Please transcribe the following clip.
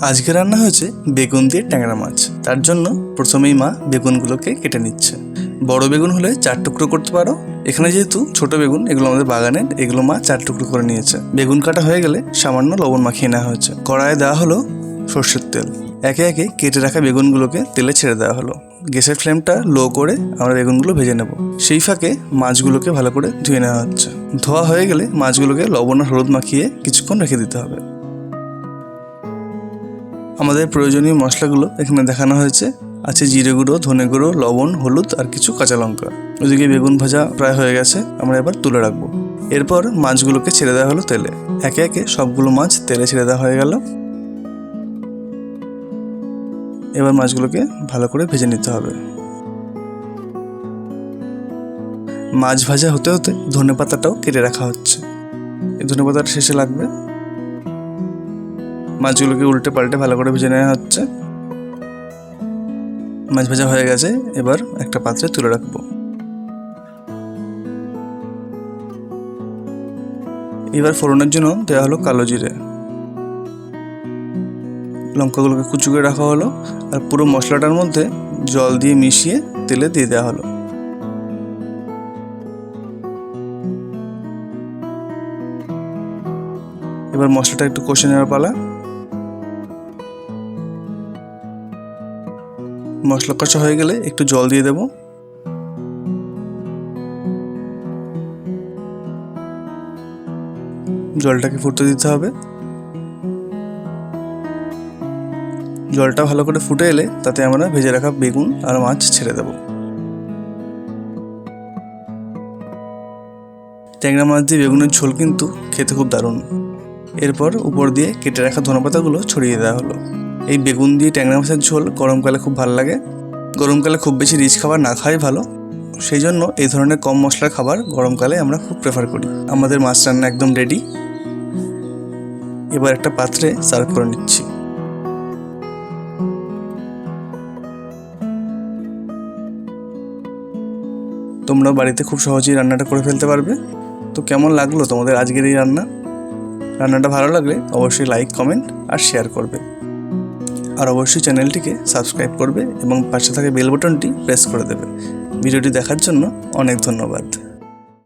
আজকে রান্না হয়েছে বেগুন দিয়ে ট্যাংরা মাছ। তার জন্য প্রথমেই মা বেগুনগুলোকে কেটে নিচ্ছে। বড় বেগুন হলে 4 টুকরো করতে পারো। এখানে যেহেতু ছোট বেগুন, এগুলো আমাদের বাগানের, এগুলো মা 4 টুকরো করে নিয়েছে। বেগুন কাটা হয়ে গেলে সামান্য লবণ মাখিয়ে নেওয়া হয়েছে। কড়াইয়ে দেওয়া হলো সর্ষের তেল। একে একে কেটে রাখা বেগুনগুলোকে তেলে ছেড়ে দেওয়া হলো। গ্যাসের ফ্লেমটা লো করে আমরা বেগুনগুলো ভেজে নেব। সেই ফাঁকে মাছগুলোকে ভালো করে ধুয়ে নেওয়া হচ্ছে। ধোয়া হয়ে গেলে মাছগুলোকে লবণ আর হলুদ মাখিয়ে কিছুক্ষণ রেখে দিতে হবে। আমাদের প্রয়োজনীয় মশলাগুলো এখানে দেখানো হয়েছে। আছে জিরে গুঁড়ো, ধনে গুঁড়ো, লবণ, হলুদ আর কিছু কাঁচা লঙ্কা। ওদিকে বেগুন ভাজা প্রায় হয়ে গেছে, আমরা এবার তুলে রাখবো। এরপর মাছগুলোকে ছেড়ে দেওয়া হলো তেলে। একে একে সবগুলো মাছ তেলে ছেড়ে দেওয়া হয়ে গেল। এবার মাছগুলোকে ভালো করে ভেজে নিতে হবে। মাছ ভাজা হতে হতে ধনেপাতাটাও কেটে রাখা হচ্ছে। এই ধনেপাতাটা শেষে লাগবে। মাছগুলোকে উল্টে পাল্টে ভালো করে ভেজে নেওয়া হচ্ছে। মাছ ভাজা হয়ে গেছে, এবার একটা পাত্রে তুলে রাখবো। এবার ফোড়নের জন্য দেওয়া হলো কালো জিরে, লঙ্কাগুলোকে কুচি করে রাখা হলো আর পুরো মশলাটার মধ্যে জল দিয়ে মিশিয়ে তেলে দিয়ে দেওয়া হলো। এবার মশলাটা একটু কষে নেওয়ার পালা। মশলা কষা হয়ে গেলে একটু জল দিয়ে দেব। জলটাকে ফুটতে দিতে হবে। জলটা ভালো করে ফুটে এলে তাতে আমরা ভেজে রাখা বেগুন আর মাছ ছেড়ে দেব। ট্যাংরা মাছ দিয়ে বেগুনের ঝোল কিন্তু খেতে খুব দারুণ। এরপর উপর দিয়ে কেটে রাখা ধনেপাতাগুলো ছড়িয়ে দেওয়া হলো। এই বেগুন দিয়ে ট্যাংরা মাছের ঝোল গরমকালে খুব ভালো লাগে। গরমকালে খুব বেশি রিচ খাবার না খাওয়াই ভালো। সেই জন্য এই ধরনের কম মশলার খাবার গরমকালে আমরা খুব প্রেফার করি। আমাদের মাছ রান্না একদম রেডি। এবার একটা পাত্রে সার্ভ করে নিচ্ছি। তোমরা বাড়িতে খুব সহজেই রান্নাটা করে ফেলতে পারবে। তো কেমন লাগলো তোমাদের আজকের এই রান্নাটা ভালো লাগলে অবশ্যই লাইক, কমেন্ট আর শেয়ার করবে। আর অবশ্যই চ্যানেলটিকে সাবস্ক্রাইব করবে এবং পাশে থাকা বেল বাটনটি প্রেস করে দেবে। ভিডিওটি দেখার জন্য অনেক ধন্যবাদ।